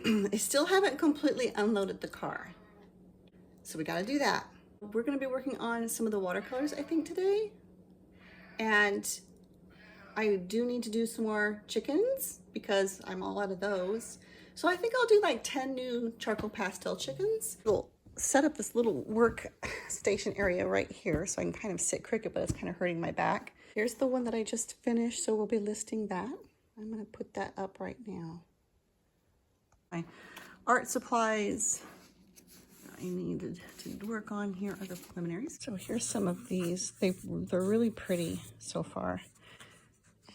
I still haven't completely unloaded the car, so we got to do that. We're going to be working on some of the watercolors, I think, today. And I do need to do some more chickens because I'm all out of those. So I think I'll do like 10 new charcoal pastel chickens. We'll set up this little work station area right here so I can kind of sit crooked, but it's kind of hurting my back. Here's the one that I just finished, so we'll be listing that. I'm going to put that up right now. My art supplies I needed to work on here are the preliminaries. So here's some of these. They're really pretty so far.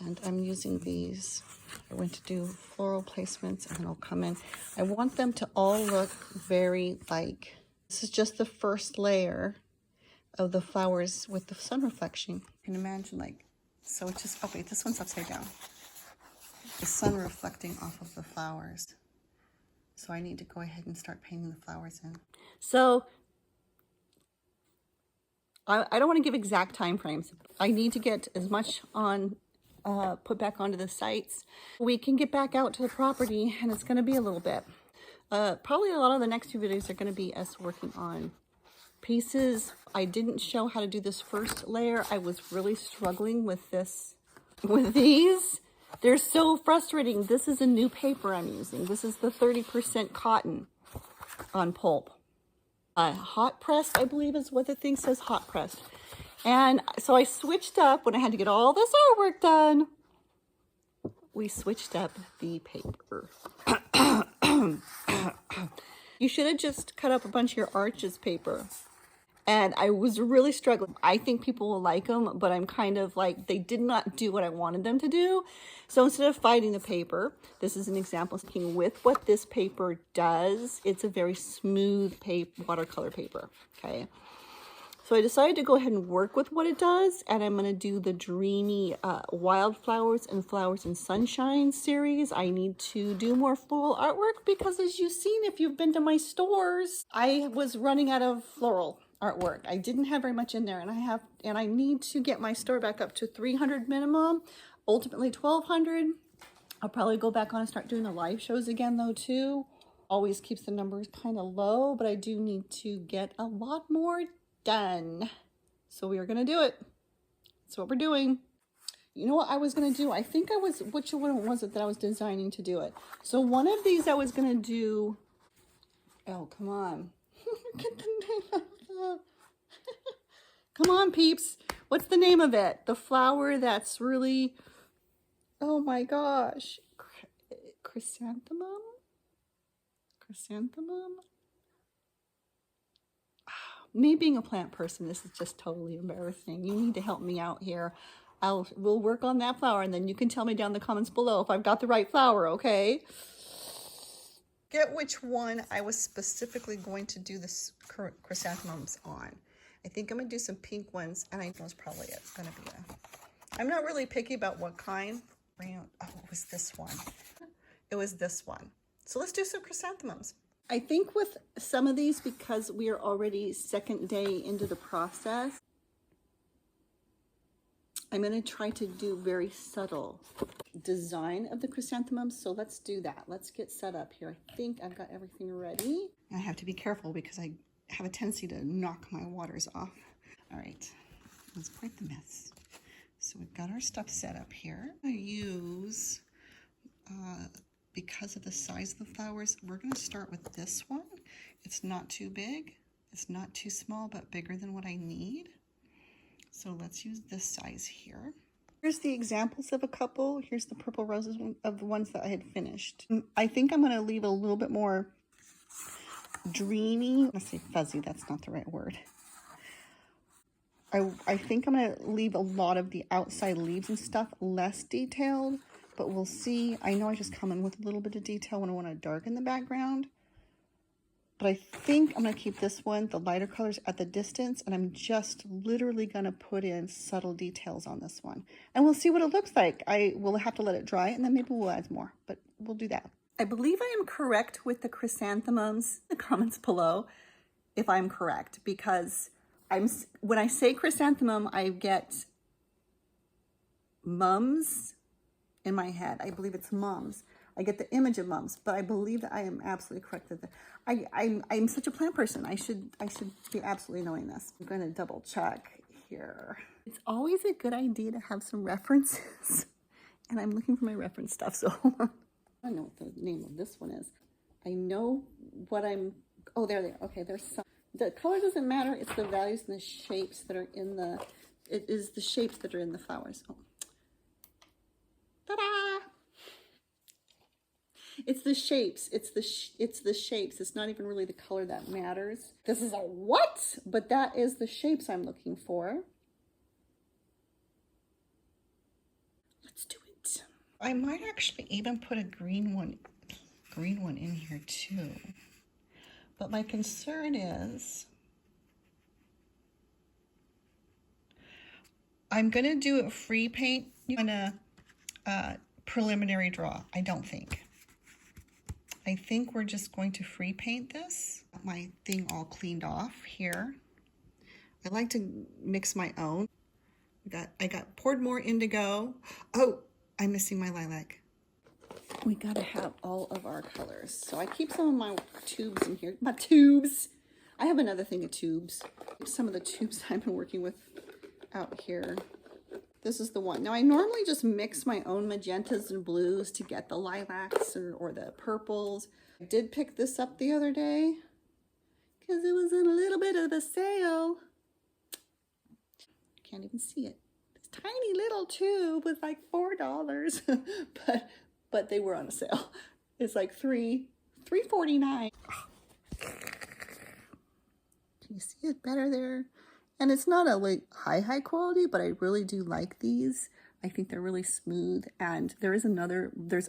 And I'm using these. I went to do floral placements and I'll come in. I want them to all look very like, this is just the first layer of the flowers with the sun reflection. You can imagine like, so it's just, oh wait, this one's upside down. The sun reflecting off of the flowers. So I need to go ahead and start painting the flowers in. So I don't want to give exact time frames. I need to get as much on put back onto the sites. We can get back out to the property, and it's going to be a little bit. Probably a lot of the next few videos are going to be us working on pieces. I didn't show how to do this first layer. I was really struggling with these. They're so frustrating. This is a new paper I'm using. This is the 30% cotton on pulp. Hot pressed, I believe is what the thing says, hot pressed. And so I switched up when I had to get all this artwork done. We switched up the paper. You should have just cut up a bunch of your arches paper. And I was really struggling. I think people will like them, but I'm kind of like, they did not do what I wanted them to do. So instead of fighting the paper, this is an example with what this paper does. It's a very smooth watercolor paper, okay? So I decided to go ahead and work with what it does, and I'm going to do the dreamy wildflowers and flowers and sunshine series. I need to do more floral artwork because, as you've seen, if you've been to my stores, I was running out of floral artwork. I didn't have very much in there, and I need to get my store back up to 300 minimum, ultimately 1,200. I'll probably go back on and start doing the live shows again, though, too. Always keeps the numbers kind of low, but I do need to get a lot more done. So we are going to do it. That's what we're doing. You know what I was going to do? I think I was, which one was it that I was designing to do it? So one of these I was going to do, oh, come on. Get the name of the, come on, peeps. What's the name of it? The flower that's really, oh my gosh. Chrysanthemum? Chrysanthemum? Me being a plant person, this is just totally embarrassing. You need to help me out here. We'll work on that flower, and then you can tell me down in the comments below if I've got the right flower, okay? Get which one I was specifically going to do this chrysanthemums on. I think I'm going to do some pink ones, and I know it's probably going to be I'm not really picky about what kind. Oh, it was this one. It was this one. So let's do some chrysanthemums. I think with some of these, because we are already second day into the process, I'm going to try to do very subtle design of the chrysanthemums. So let's do that. Let's get set up here. I think I've got everything ready. I have to be careful because I have a tendency to knock my waters off. All right, let's quite the mess. So we've got our stuff set up here. I use, because of the size of the flowers, we're going to start with this one. It's not too big. It's not too small, but bigger than what I need. So let's use this size here. Here's the examples of a couple. Here's the purple roses of the ones that I had finished. I think I'm going to leave a little bit more dreamy. Let's say fuzzy. That's not the right word. I think I'm going to leave a lot of the outside leaves and stuff less detailed, but we'll see. I know I just come in with a little bit of detail when I want to darken the background. But I think I'm going to keep this one, the lighter colors, at the distance, and I'm just literally going to put in subtle details on this one. And we'll see what it looks like. I will have to let it dry, and then maybe we'll add more, but we'll do that. I believe I am correct with the chrysanthemums. In the comments below if I'm correct, because when I say chrysanthemum, I get mums in my head. I believe it's mums. I get the image of mums, but I believe that I am absolutely correct that I'm such a plant person. I should be absolutely knowing this. I'm going to double check here. It's always a good idea to have some references, and I'm looking for my reference stuff. So hold on. I don't know what the name of this one is. I know what I'm. Oh, there they are. Okay, there's some. The color doesn't matter. It's the values and the shapes that are in the. It is the shapes that are in the flowers. Oh. Ta-da! It's the shapes. It's the shapes. It's not even really the color that matters. This is a what? But that is the shapes I'm looking for. Let's do it. I might actually even put a green one in here too. But my concern is I'm gonna do a free paint on a preliminary draw. I don't think. I think we're just going to free paint this. Got my thing all cleaned off here. I like to mix my own. I got poured more indigo. Oh, I'm missing my lilac. We gotta have all of our colors. So I keep some of my tubes in here. My tubes. I have another thing of tubes. Some of the tubes I've been working with out here. This is the one. Now I normally just mix my own magentas and blues to get the lilacs or the purples. I did pick this up the other day because it was in a little bit of a sale. Can't even see it. This tiny little tube was like $4, but they were on a sale. It's like $3.49. Can you see it better there? And it's not a like high quality, but I really do like these. I think they're really smooth, and there's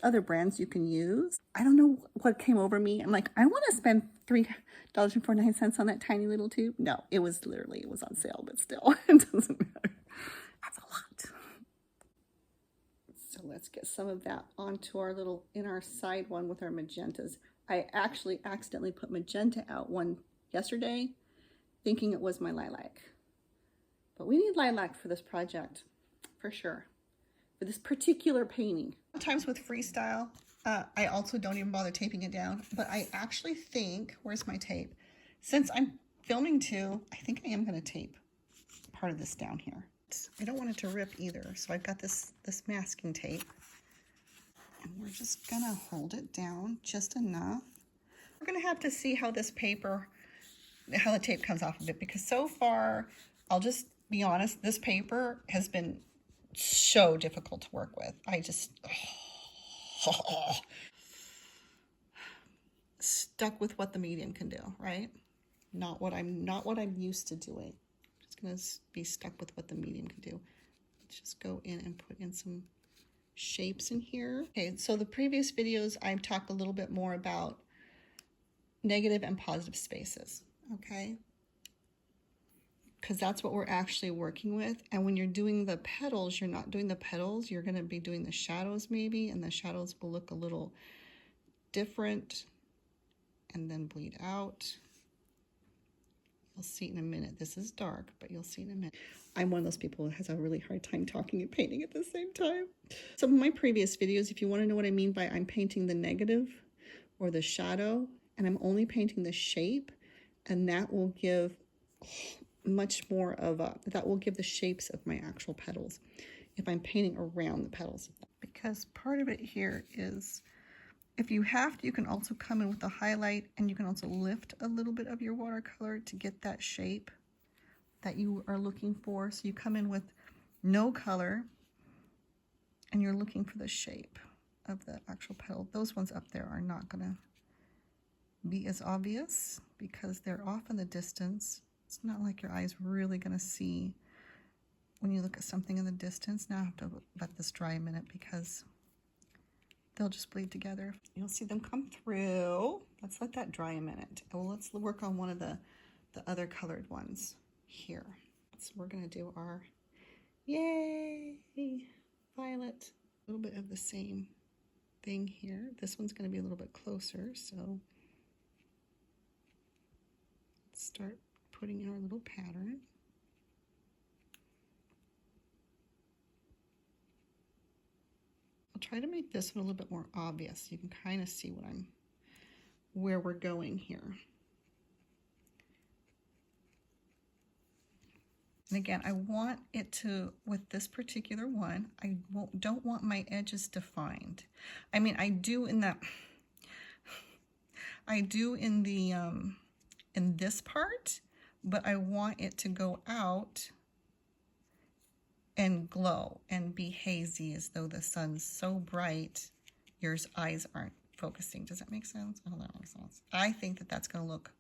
other brands you can use. I don't know what came over me. I'm like, I want to spend $3.49 on that tiny little tube. No, it was on sale, but still, it doesn't matter. That's a lot. So let's get some of that onto our in our side one with our magentas. I actually accidentally put magenta out one yesterday, thinking it was my lilac. But we need lilac for this project, for sure, for this particular painting. Sometimes with freestyle, I also don't even bother taping it down, but I actually think, where's my tape? Since I'm filming too, I think I am gonna tape part of this down here. I don't want it to rip either, so I've got this masking tape, and we're just gonna hold it down just enough. We're gonna have to see how this paper, how the tape comes off of it, because so far, I'll just be honest, this paper has been so difficult to work with. I just stuck with what the medium can do, right? Not what I'm used to doing. I'm just gonna be stuck with what the medium can do. Let's just go in and put in some shapes in here. Okay, so the previous videos I've talked a little bit more about negative and positive spaces, okay? Because that's what we're actually working with. And when you're doing the petals, you're not doing the petals, you're going to be doing the shadows maybe, and the shadows will look a little different and then bleed out. You'll see in a minute. This is dark, but you'll see in a minute. I'm one of those people who has a really hard time talking and painting at the same time. Some of my previous videos, if you want to know what I mean by I'm painting the negative or the shadow, and I'm only painting the shape, and that will give much more of that will give the shapes of my actual petals if I'm painting around the petals. Because part of it here is, if you have to, you can also come in with a highlight, and you can also lift a little bit of your watercolor to get that shape that you are looking for. So you come in with no color and you're looking for the shape of the actual petal. Those ones up there are not gonna be as obvious because they're off in the distance. It's not like your eye's really gonna see when you look at something in the distance. Now I have to let this dry a minute because they'll just bleed together. You'll see them come through. Let's let that dry a minute. Well, let's work on one of the other colored ones here. So we're gonna do our, yay, violet. A little bit of the same thing here. This one's gonna be a little bit closer, so let's start putting in our little pattern. I'll try to make this one a little bit more obvious so you can kind of see where we're going here. And again, I want it to, with this particular one, I don't want my edges defined. I mean, I do in the, in this part, but I want it to go out and glow and be hazy as though the sun's so bright, your eyes aren't focusing. Does that make sense? Oh, that makes sense. I think that that's going to look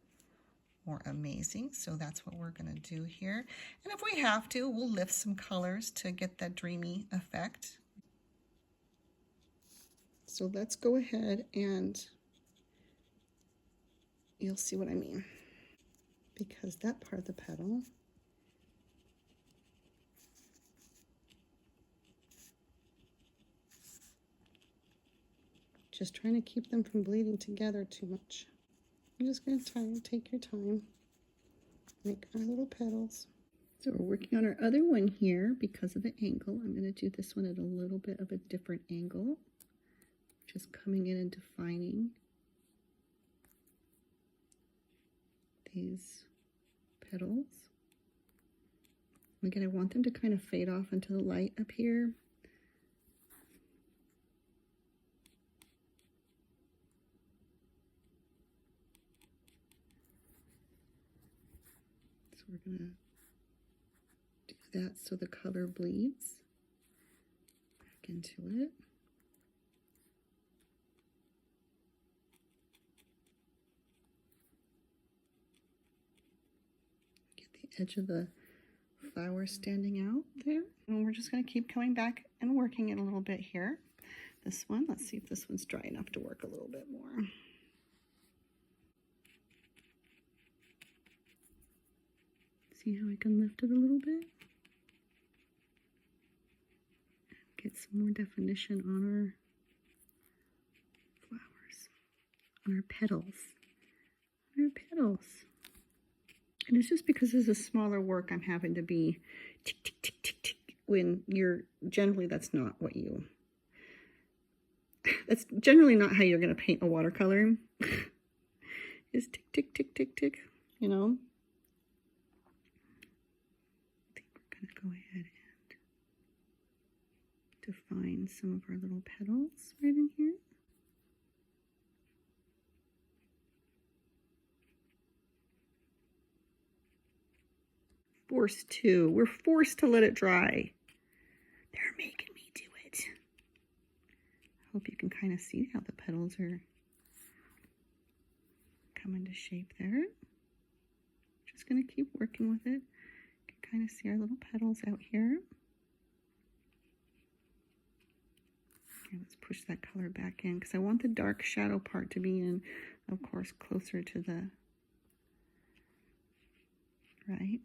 more amazing, so that's what we're going to do here. And if we have to, we'll lift some colors to get that dreamy effect. So let's go ahead and you'll see what I mean, because that part of the petal just trying to keep them from bleeding together too much. I'm just going to take your time, make our little petals. So we're working on our other one here because of the angle. I'm going to do this one at a little bit of a different angle, just coming in and defining these petals. Again, I want them to kind of fade off into the light up here. So we're going to do that so the color bleeds back into it. Get the edge of the flower standing out there. And we're just going to keep coming back and working it a little bit here. This one, let's see if this one's dry enough to work a little bit more. See how I can lift it a little bit? Get some more definition on our flowers, on our petals, on our petals. And it's just because this is smaller work, I'm having to be tick, tick, tick, tick, tick, when you're, generally that's not what you, that's generally not how you're going to paint a watercolor. Is tick, tick, tick, tick, tick, you know. I think we're going to go ahead and define some of our little petals right in here. Forced to. We're forced to let it dry. They're making me do it. I hope you can kind of see how the petals are coming to shape there. Just going to keep working with it. You can kind of see our little petals out here. Okay, let's push that color back in because I want the dark shadow part to be in, of course, closer to the right.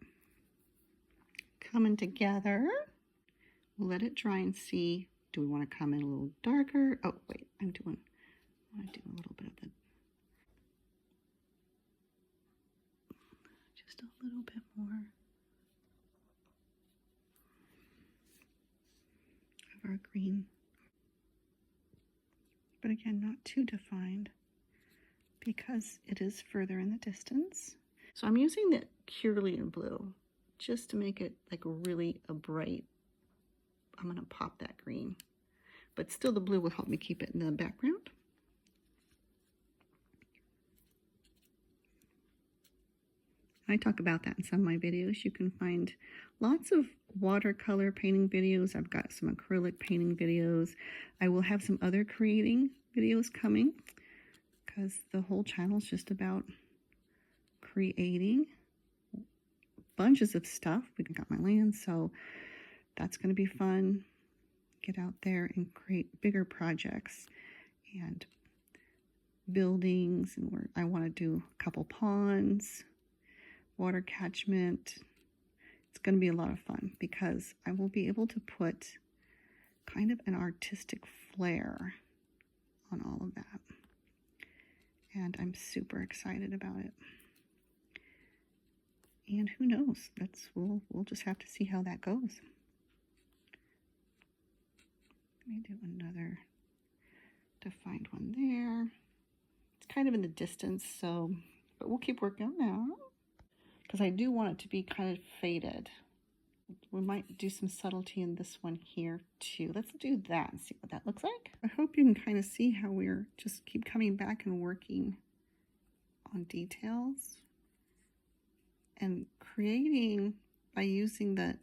Coming together. We'll let it dry and see. Do we want to come in a little darker? Oh, wait, I want to do a little bit of the, just a little bit more of our green. But again, not too defined because it is further in the distance. So I'm using the Cerulean blue just to make it like really a bright, I'm going to pop that green, but still the blue will help me keep it in the background. I talk about that in some of my videos. You can find lots of watercolor painting videos. I've got some acrylic painting videos. I will have some other creating videos coming because the whole channel is just about creating bunches of stuff. We've got my land, so that's going to be fun. Get out there and create bigger projects and buildings, and I want to do a couple ponds, water catchment. It's going to be a lot of fun because I will be able to put kind of an artistic flair on all of that, and I'm super excited about it. And who knows? We'll just have to see how that goes. me do another to find one there. It's kind of in the distance, so, but we'll keep working on that because I do want it to be kind of faded. We might do some subtlety in this one here too. Let's do that and see what that looks like. I hope you can kind of see how we're just keep coming back and working on details and creating by using the,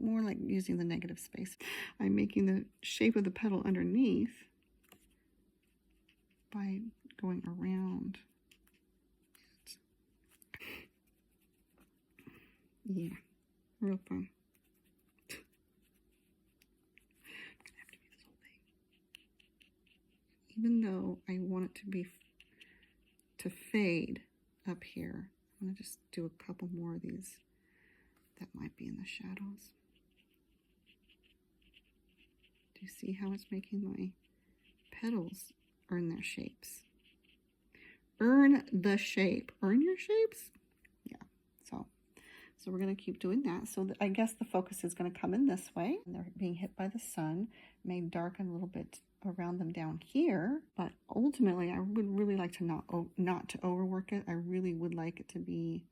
more like using the negative space. I'm making the shape of the petal underneath by going around. Yeah, real fun. Even though I want it to be to fade up here, I'm gonna just do a couple more of these that might be in the shadows. Do you see how it's making my petals earn their shapes? Earn the shape. Earn your shapes? Yeah. So we're going to keep doing that. So I guess the focus is going to come in this way. And they're being hit by the sun. May darken a little bit around them down here. But ultimately, I would really like to not to overwork it. I really would like it to be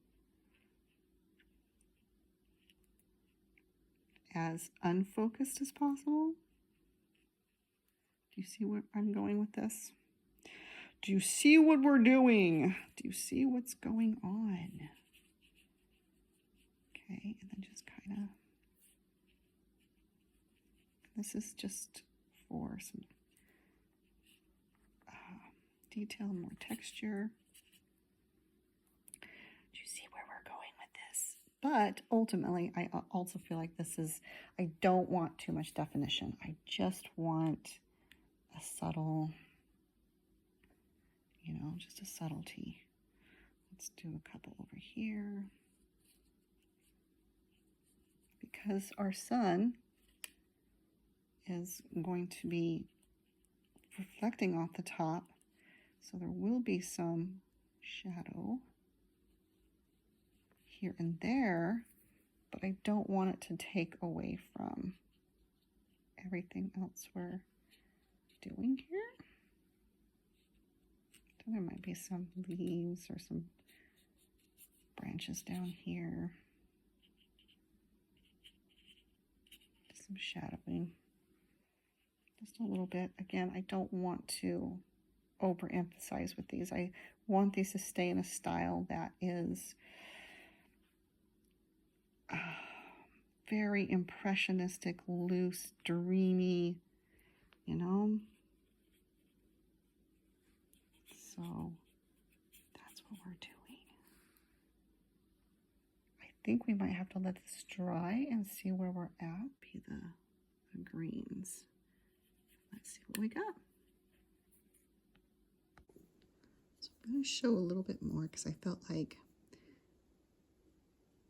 as unfocused as possible. Do you see where I'm going with this? Do you see what we're doing? Do you see what's going on? Okay, and then just kind of, this is just for some detail, more texture. Do you see where we're going with this? But ultimately, I also feel like this is, I don't want too much definition. I just want a subtle, you know, just a subtlety. Let's do a couple over here. Because our sun is going to be reflecting off the top, so there will be some shadow here and there, but I don't want it to take away from everything else we're doing here. So there might be some leaves or some branches down here. Some shadowing. Just a little bit. Again, I don't want to overemphasize with these. I want these to stay in a style that is very impressionistic, loose, dreamy, you know? So that's what we're doing. I think we might have to let this dry and see where we're at. Be the greens. Let's see what we got. So I'm going to show a little bit more because I felt like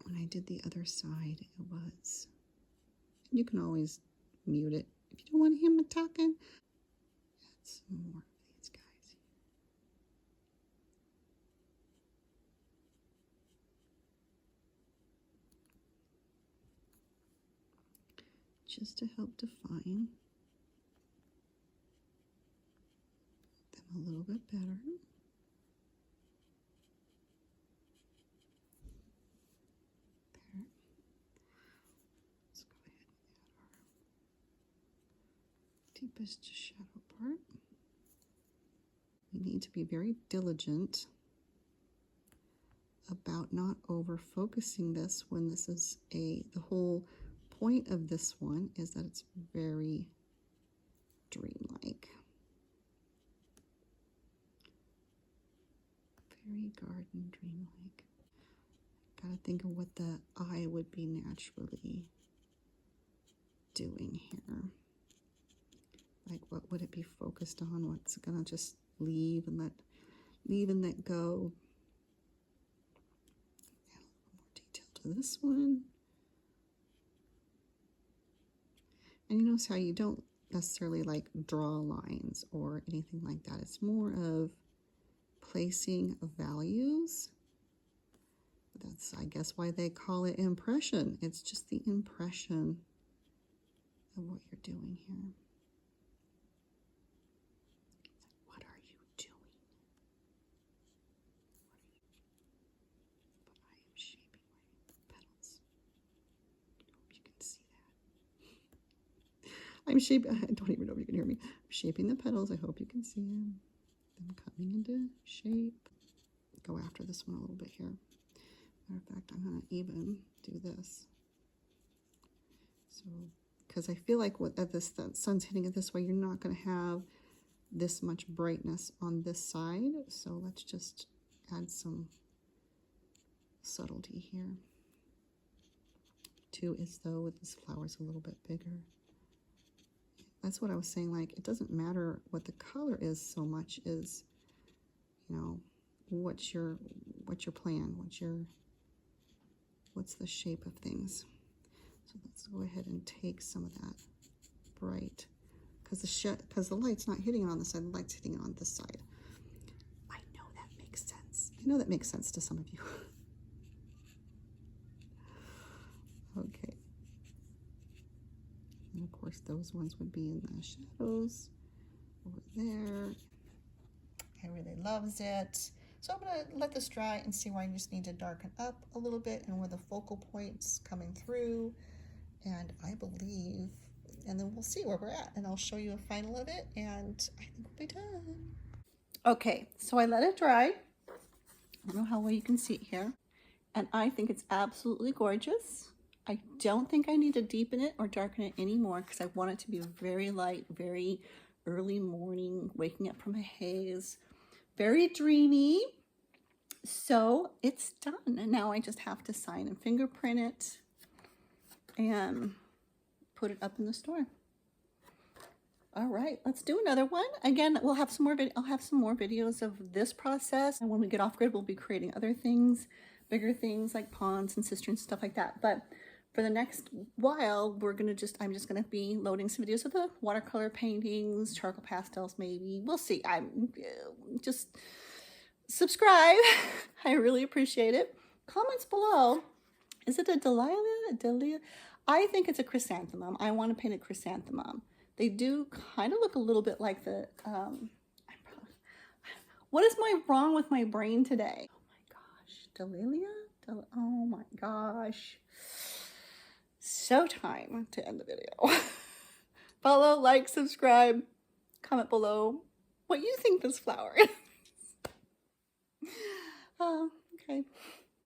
when I did the other side, it was, you can always mute it if you don't want him talking. Add some more of these guys. Just to help define them a little bit better. There. Let's go ahead and add our deepest shadow part. We need to be very diligent about not over focusing this when this is the whole point of this one is that it's very dreamlike. Very garden dreamlike. Gotta think of what the eye would be naturally doing here. Like what would it be focused on? What's it gonna just leave and let go? Add a little more detail to this one. And you notice how you don't necessarily like draw lines or anything like that. It's more of placing of values. That's, I guess, why they call it impression. It's just the impression of what you're doing here. I'm shaping, I don't even know if you can hear me. I'm shaping the petals. I hope you can see them. I'm coming into shape. Go after this one a little bit here. Matter of fact, I'm going to even do this. So, because I feel like the sun's hitting it this way, you're not going to have this much brightness on this side. So let's just add some subtlety here. Too, as though this flower's a little bit bigger. That's what I was saying, like, it doesn't matter what the color is so much as, you know, what's your plan, what's the shape of things. So let's go ahead and take some of that bright, because the light's not hitting it on this side, the light's hitting it on this side. I know that makes sense. I know that makes sense to some of you. Okay. And of course those ones would be in the shadows over there. I really loves it. So I'm going to let this dry and see where I just need to darken up a little bit and where the focal point's coming through. And I believe, and then we'll see where we're at, and I'll show you a final of it, and I think we'll be done. Okay, so I let it dry. I don't know how well you can see it here. And I think it's absolutely gorgeous. I don't think I need to deepen it or darken it anymore because I want it to be very light, very early morning, waking up from a haze, very dreamy. So it's done. And now I just have to sign and fingerprint it and put it up in the store. All right, let's do another one. Again, we'll have some more I'll have some more videos of this process. And when we get off grid, we'll be creating other things, bigger things like ponds and cisterns, stuff like that. But for the next while, I'm just gonna be loading some videos of the watercolor paintings, charcoal pastels, maybe. We'll see. I'm just subscribe. I really appreciate it. Comments below. Is it a Dahlia? I think it's a chrysanthemum. I want to paint a chrysanthemum. They do kind of look a little bit like the, what is wrong with my brain today? Oh my gosh, Dahlia? Oh my gosh. So time to end the video. Follow, like, subscribe, comment below what you think this flower is. Okay.